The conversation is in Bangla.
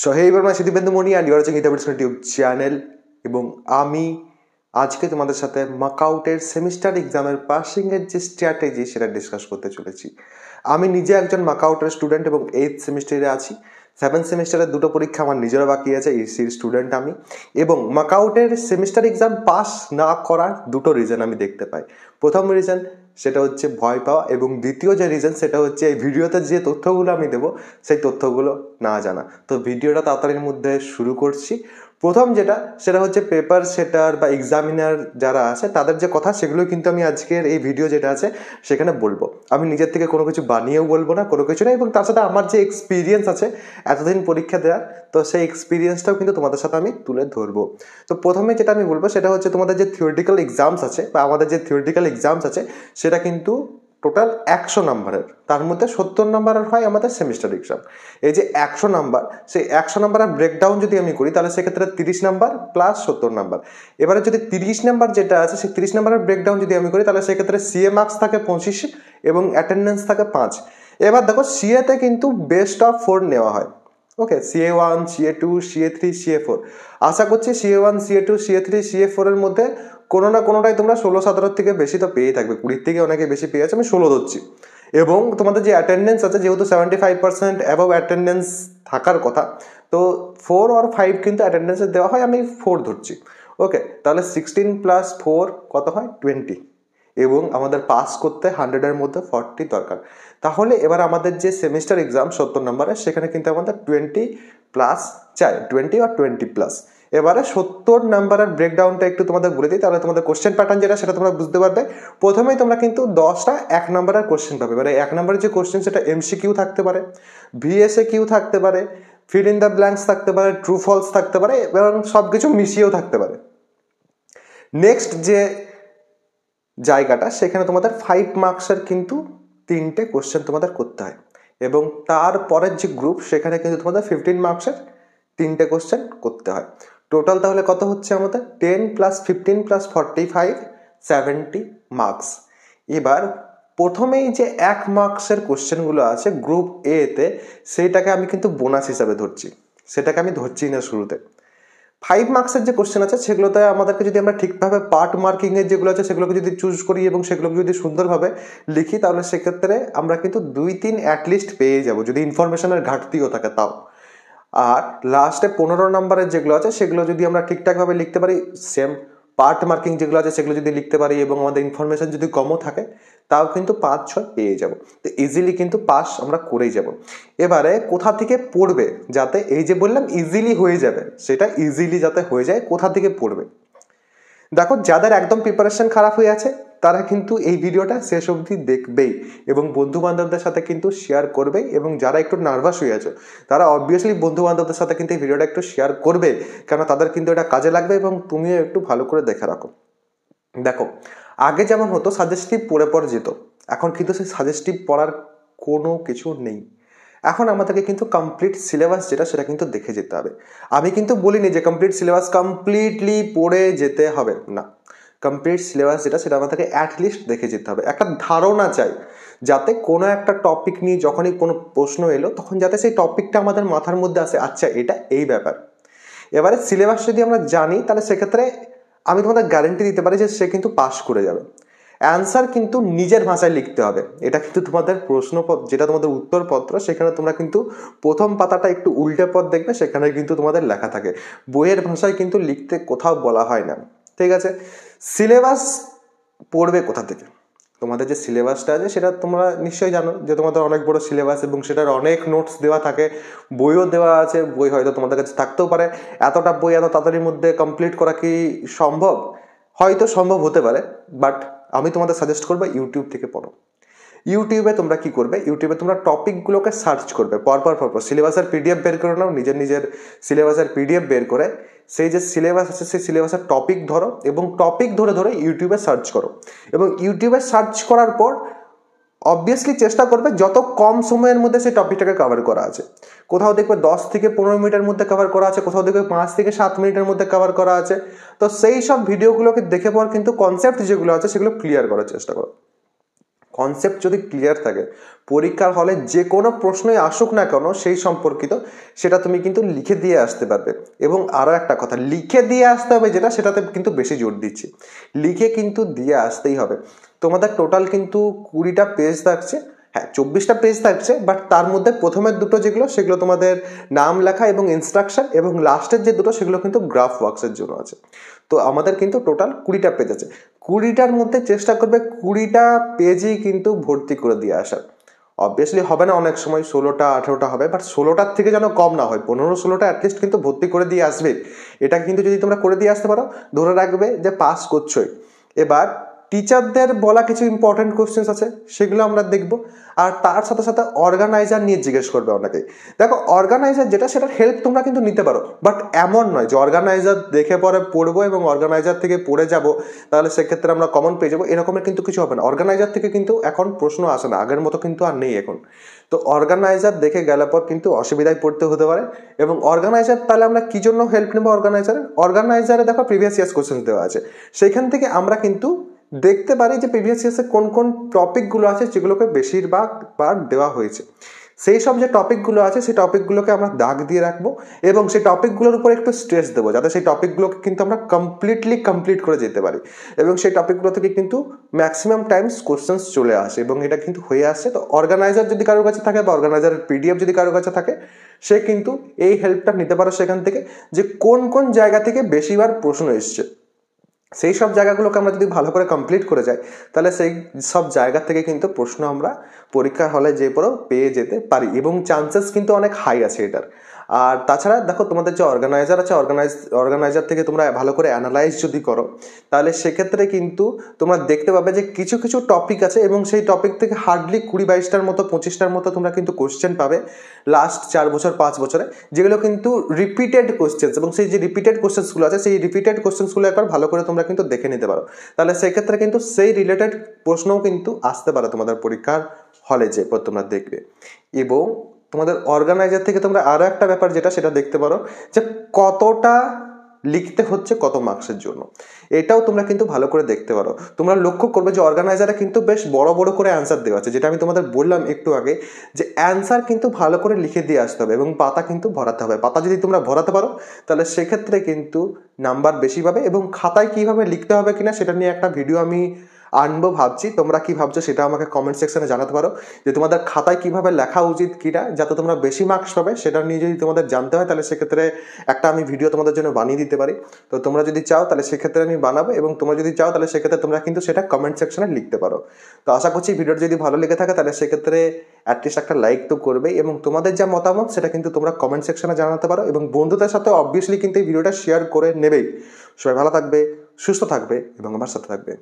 So hey everyone, Siddhibendu Moni and you are watching ইতাবিটস ইউটিউব চ্যানেল। এবং আমি আজকে তোমাদের সাথে মাকআউটের সেমিস্টার এক্সামের পাসিংয়ের যে স্ট্র্যাটেজি সেটা ডিসকাস করতে চলেছি। আমি নিজে একজন মাকআউটের স্টুডেন্ট এবং 8th সেমিস্টারে আছি। 7th সেমিস্টারের দুটো পরীক্ষা আমার নিজেরও বাকি আছে, ইসির স্টুডেন্ট আমি। এবং মাকআউটের সেমিস্টার এক্সাম পাস না করার দুটো রিজন আমি দেখতে পাই। প্রথম রিজন সেটা হচ্ছে ভয় পাওয়া, এবং দ্বিতীয় যে রিজন সেটা হচ্ছে এই ভিডিওতে যে তথ্যগুলো আমি দেবো সেই তথ্যগুলো না জানা। তো ভিডিওটা তাড়াতাড়ির মধ্যে শুরু করছি। প্রথম যেটা সেটা হচ্ছে পেপার সেটার বা এক্সামিনার যারা আছে তাদের যে কথা সেগুলো কিন্তু আমি আজকের এই ভিডিও যেটা আছে সেখানে বলবো। আমি নিজের থেকে কোনো কিছু বানিয়েও বলবো না, কোনো কিছু না। এবং তার সাথে আমার যে এক্সপিরিয়েন্স আছে এতদিন পরীক্ষা দেওয়ার, তো সেই এক্সপিরিয়েন্সটাও কিন্তু তোমাদের সাথে আমি তুলে ধরবো। তো প্রথমে যেটা আমি বলবো সেটা হচ্ছে তোমাদের যে থিওরিটিক্যাল এক্সামস আছে বা আমাদের যে থিওরিটিক্যাল এক্সামস আছে সেটা কিন্তু টোটাল 100 নাম্বারের, তার মধ্যে 70 নাম্বারের হয় আমাদের সেমিস্টার এক্সাম। এই যে 100 নাম্বার, সেই 100 নাম্বারের ব্রেকডাউন যদি আমি করি তাহলে সেক্ষেত্রে 30 নাম্বার প্লাস 70 নাম্বার। এবারে যদি 30 নাম্বার যেটা আছে সেই 30 নাম্বারের ব্রেকডাউন যদি আমি করি তাহলে সেক্ষেত্রে সিএ মার্কস থাকে 25 এবং অ্যাটেন্ডেন্স থাকে 5। এবার দেখো সিএতে কিন্তু বেস্ট অফ 4 নেওয়া হয়। ওকে, CA1, CA2, CA3, CA4। আশা করছি CA1, CA2, CA3, CA4 এর মধ্যে কোনো না কোনোটাই তোমরা 16-17 থেকে বেশি তো পেয়ে থাকবে, 20 থেকে অনেকে বেশি পেয়ে আছে, আমি 16 ধরছি। এবং তোমাদের যে অ্যাটেন্ডেন্স আছে, যেহেতু 75% অ্যাবভ অ্যাটেন্ডেন্স থাকার কথা, তো 4 আর 5 কিন্তু অ্যাটেন্ডেন্সে দেওয়া হয়, আমি 4 ধরছি। ওকে, তাহলে 16 প্লাস 4 কত হয়? 20। এবং আমাদের পাস করতে 100-এর মধ্যে 40 দরকার। তাহলে এবার আমাদের যে সেমিস্টার এক্সাম 70 নম্বরের, সেখানে কিন্তু আমাদের 20 প্লাস চাই, 20 আর 20 প্লাস। এবারে 70 নাম্বারের ব্রেকডাউনটা একটু তোমাদের বলে দিই, তাহলে তোমাদের কোশ্চেন প্যাটার্ন যেটা সেটা তোমরা বুঝতে পারবে। প্রথমেই তোমরা কিন্তু 10টা 1 নাম্বারের কোশ্চেন পাবে। এবারে 1 নাম্বারের যে কোশ্চেন সেটা MCQ থাকতে পারে, VSA কিউ থাকতে পারে, ফিল ইন দ্য ব্ল্যাঙ্কস থাকতে পারে, ট্রু ফলস থাকতে পারে, এবং সব কিছু মিশিয়েও থাকতে পারে। নেক্সট যে জায়গাটা সেখানে তোমাদের 5 মার্কসের কিন্তু 3টে কোশ্চেন তোমাদের করতে হয়, এবং তারপরের যে গ্রুপ সেখানে কিন্তু তোমাদের 15 মার্কসের 3টে কোশ্চেন করতে হয়। টোটাল তাহলে কত হচ্ছে আমাদের? 10 প্লাস 15 প্লাস 45, 70 মার্কস। এবার প্রথমেই যে 1 মার্কসের কোশ্চেনগুলো আছে গ্রুপ এতে, সেইটাকে আমি কিন্তু বোনাস হিসাবে ধরছি, সেটাকে আমি ধরছি না শুরুতে। 5 মার্কসের যে কোশ্চেন আছে সেগুলোতে আমাদেরকে যদি আমরা ঠিকভাবে পার্ট মার্কিংয়ের যেগুলো আছে সেগুলোকে যদি চুজ করি এবং সেগুলোকে যদি সুন্দরভাবে লিখি, তাহলে সেক্ষেত্রে আমরা কিন্তু 2-3 অ্যাটলিস্ট পেয়ে যাব, যদি ইনফরমেশনের ঘাটতিও থাকে তাও। আর লাস্টে 15 নম্বরের যেগুলো আছে সেগুলো যদি আমরা ঠিকঠাকভাবে লিখতে পারি, সেম পার্ট মার্কিং যেগুলো আছে সেগুলো যদি লিখতে পারি এবং আমাদের ইনফরমেশন যদি কমও থাকে, তাও কিন্তু 5-6 পেয়ে যাব। তো ইজিলি কিন্তু পাস আমরা করেই যাব। এবারে কোথা থেকে পড়বে যাতে, এই যে বললাম ইজিলি হয়ে যাবে, সেটা ইজিলি যাতে হয়ে যায়, কোথা থেকে পড়বে? দেখো, যাদের একদম প্রিপারেশন খারাপ হয়ে আছে তারা কিন্তু এই ভিডিওটা শেষ অবধি দেখবেই এবং বন্ধু বান্ধবদের সাথে কিন্তু শেয়ার করবেই। এবং যারা একটু নার্ভাস হয়ে আছে তারা অবভিয়াসলি বন্ধু বান্ধবদের সাথে কিন্তু এই ভিডিওটা একটু শেয়ার করবে, কেন তাদের কিন্তু এটা কাজে লাগবে, এবং তুমিও একটু ভালো করে দেখে রাখো। দেখো, আগে যেমন হতো সাজেস্টিভ পড়ে পড়ে যেত, এখন কিন্তু সেই সাজেস্টিভ পড়ার কোনো কিছু নেই। এখন আমাদেরকে কিন্তু কমপ্লিট সিলেবাস যেটা সেটা কিন্তু দেখে যেতে হবে। আমি কিন্তু বলিনি যে কমপ্লিট সিলেবাস কমপ্লিটলি পড়ে যেতে হবে না। কমপ্লিট সিলেবাস যেটা সেটা আমাদেরকে অ্যাটলিস্ট দেখে যেতে হবে। একটা ধারণা চাই, যাতে কোনো একটা টপিক নিয়ে যখনই কোনো প্রশ্ন এলো তখন যাতে সেই টপিকটা আমাদের মাথার মধ্যে আসে, আচ্ছা এটা এই ব্যাপার। এবারে সিলেবাস যদি আমরা জানি তাহলে সেক্ষেত্রে আমি তোমাদের গ্যারেন্টি দিতে পারি যে সে কিন্তু পাস করে যাবে। অ্যান্সার কিন্তু নিজের ভাষায় লিখতে হবে। এটা কিন্তু তোমাদের প্রশ্নপত্র, যেটা তোমাদের উত্তরপত্র, সেখানে তোমরা কিন্তু প্রথম পাতাটা একটু উল্টে পথ দেখবে, সেখানে কিন্তু তোমাদের লেখা থাকে। বইয়ের ভাষায় কিন্তু লিখতে কোথাও বলা হয় না, ঠিক আছে? সিলেবাস পড়বে কোথা থেকে? তোমাদের যে সিলেবাসটা আছে সেটা তোমরা নিশ্চয়ই জানো যে তোমাদের অনেক বড় সিলেবাস এবং সেটার অনেক নোটস দেওয়া থাকে, বইও দেওয়া আছে। বই হয়তো তোমাদের কাছে থাকতেও পারে। এতটা বই এত তাড়াতাড়ির মধ্যে কমপ্লিট করা কি সম্ভব? হয়তো সম্ভব হতে পারে, বাট আমি তোমাদের সাজেস্ট করবো ইউটিউব থেকে পড়ো। ইউটিউবে তোমরা কি করবে, ইউটিউবে তোমরা টপিকগুলোকে সার্চ করবে পরপর সিলেবাসের পিডিএফ বের করে নাও, নিজের সিলেবাসের পিডিএফ বের করে সেই যে সিলেবাস আছে সেই সিলেবাসের টপিক ধরো এবং টপিক ধরে ধরে ইউটিউবে সার্চ করো। এবং ইউটিউবে সার্চ করার পর অবভিয়াসলি চেষ্টা করবে যত কম সময়ের মধ্যে সেই টপিকটাকে কভার করা আছে। কোথাও দেখবে 10 থেকে 15 মিনিটের মধ্যে কভার করা আছে, কোথাও দেখবে 5 থেকে 7 মিনিটের মধ্যে কভার করা আছে। তো সেই সব ভিডিওগুলোকে দেখে পর কিন্তু কনসেপ্ট যেগুলো আছে সেগুলো ক্লিয়ার করার চেষ্টা করো। কনসেপ্ট যদি ক্লিয়ার থাকে, পরীক্ষার হলে যে কোনো প্রশ্নই আসুক না কেন সেই সম্পর্কিত সেটা তুমি কিন্তু লিখে দিয়ে আসতে পারবে। এবং আরও একটা কথা, লিখে দিয়ে আসতে হবে যেটা, সেটাতে কিন্তু বেশি জোর দিচ্ছি, লিখে কিন্তু দিয়ে আসতেই হবে। তোমাদের টোটাল কিন্তু 20টা পেজ থাকছে, হ্যাঁ 24টা পেজ থাকছে, বাট তার মধ্যে প্রথমের দুটো যেগুলো সেগুলো তোমাদের নাম লেখা এবং ইনস্ট্রাকশন, এবং লাস্টের যে দুটো সেগুলো কিন্তু গ্রাফ ওয়ার্কসের জন্য আছে। তো আমাদের কিন্তু টোটাল 20টা পেজ আছে, 20টার মধ্যে চেষ্টা করবে 20টা পেজই কিন্তু ভর্তি করে দিয়ে আসার। অবভিয়াসলি হবে না, অনেক সময় 16টা 18টা হবে, বাট 16টার থেকে যেন কম না হয়, 15-16টা অ্যাটলিস্ট কিন্তু ভর্তি করে দিয়ে আসবে। এটা কিন্তু যদি তোমরা করে দিয়ে আসতে পারো, ধরে রাখবে যে পাস করছোই। এবার টিচারদের বলা কিছু ইম্পর্টেন্ট কোশ্চেন্স আছে, সেগুলো আমরা দেখব। আর তার সাথে সাথে অর্গানাইজার নিয়ে জিজ্ঞেস করবে অনেকে। দেখো অর্গানাইজার যেটা, সেটার হেল্প তোমরা কিন্তু নিতে পারো, বাট এমন নয় যে অর্গানাইজার দেখে পরে পড়বো এবং অর্গানাইজার থেকে পড়ে যাব, তাহলে সেক্ষেত্রে আমরা কমন পেয়ে যাবো, এরকমের কিন্তু কিছু হবে না। অর্গানাইজার থেকে কিন্তু এখন প্রশ্ন আসে না, আগের মতো কিন্তু আর নেই এখন। তো অর্গানাইজার দেখে গেলে পর কিন্তু অসুবিধায় পড়তে হতে পারে। এবং অর্গানাইজার তাহলে আমরা কি জন্য হেল্প নেবো অর্গানাইজারে দেখো প্রিভিয়াস ইয়ার্স কোশ্চেন দেওয়া আছে, সেইখান থেকে আমরা কিন্তু দেখতে পারি যে প্রিভিয়াস ইয়ার্সে কোন কোন টপিকগুলো আছে যেগুলোকে বেশিরভাগ বার দেওয়া হয়েছে। সেই সব যে টপিকগুলো আছে সেই টপিকগুলোকে আমরা দাগ দিয়ে রাখবো এবং সেই টপিকগুলোর উপর একটু স্ট্রেস দেবো, যাতে সেই টপিকগুলোকে কিন্তু আমরা কমপ্লিট করে যেতে পারি এবং সেই টপিকগুলো থেকে কিন্তু ম্যাক্সিমাম টাইমস কোশ্চেন্স চলে আসে এবং এটা কিন্তু হয়ে আসছে। তো অর্গানাইজার যদি কারোর কাছে থাকে বা অর্গানাইজারের পিডিএফ যদি কারোর কাছে থাকে, সে কিন্তু এই হেল্পটা নিতে পারো সেখান থেকে, যে কোন কোন জায়গা থেকে বেশিবার প্রশ্ন এসছে। সেই সব জায়গাগুলোকে আমরা যদি ভালো করে কমপ্লিট করে যাই, তাহলে সেই সব জায়গা থেকে কিন্তু প্রশ্ন আমরা পরীক্ষার হলে যে পরেও পেয়ে যেতে পারি এবং চান্সেস কিন্তু অনেক হাই আছে এটার। আর তাছাড়া দেখো তোমাদের যে অর্গানাইজার আছে, অর্গানাইজার থেকে তোমরা ভালো করে অ্যানালাইজ যদি করো, তাহলে সেক্ষেত্রে কিন্তু তোমরা দেখতে পাবে যে কিছু কিছু টপিক আছে এবং সেই টপিক থেকে হার্ডলি 20-22টার মতো 25টার মতো তোমরা কিন্তু কোশ্চেন পাবে লাস্ট 4 বছর 5 বছরে, যেগুলো কিন্তু রিপিটেড কোশ্চেন্স। এবং সেই যে রিপিটেড কোশ্চেন্সগুলো আছে, সেই রিপিটেড কোশ্চেন্সগুলো একবার ভালো করে তোমরা কিন্তু দেখে নিতে পারো, তাহলে সেক্ষেত্রে কিন্তু সেই রিলেটেড প্রশ্নও কিন্তু আসতে পারে তোমাদের পরীক্ষার হলে যে তোমরা দেখবে। এবং তোমাদের অর্গানাইজার থেকে তোমরা আরও একটা ব্যাপার যেটা, সেটা দেখতে পারো যে কতটা লিখতে হচ্ছে কত মার্কসের জন্য, এটাও তোমরা কিন্তু ভালো করে দেখতে পারো। তোমরা লক্ষ্য করবে যে অর্গানাইজারে কিন্তু বেশ বড় বড় করে অ্যান্সার দেওয়া আছে, যেটা আমি তোমাদের বললাম একটু আগে, যে অ্যান্সার কিন্তু ভালো করে লিখে দিয়ে আসতে হবে এবং পাতা কিন্তু ভরাতে হবে। পাতা যদি তোমরা ভরাতে পারো, তাহলে সেক্ষেত্রে কিন্তু নাম্বার বেশি পাবে। এবং খাতায় কীভাবে লিখতে হবে কিনা সেটা নিয়ে একটা ভিডিও আমি আনবো ভাবছি, তোমরা কি ভাবছো সেটা আমাকে কমেন্ট সেকশনে জানাতে পারো, যে তোমাদের খাতায় কিভাবে লেখা উচিত কিনা, যাতে তোমরা বেশি মার্কস পাবে। সেটা নিয়ে যদি তোমাদের জানতে হয়, তাহলে সেক্ষেত্রে একটা আমি ভিডিও তোমাদের জন্য বানিয়ে দিতে পারি। তো তোমরা যদি চাও তাহলে সেক্ষেত্রে আমি বানাবো, এবং তোমরা যদি চাও তাহলে সেক্ষেত্রে তোমরা কিন্তু সেটা কমেন্ট সেকশনে লিখতে পারো। তো আশা করছি ভিডিওটা যদি ভালো লেগে থাকে, তাহলে সেক্ষেত্রে অ্যাটলিস্ট একটা লাইক তো করবেই, এবং তোমাদের যা মতামত সেটা কিন্তু তোমরা কমেন্ট সেকশনে জানাতে পারো, এবং বন্ধুদের সাথে অবভিয়াসলি কিন্তু এই ভিডিওটা শেয়ার করে নেবেই। সবাই ভালো থাকবে, সুস্থ থাকবে এবং আমার সাথে থাকবে।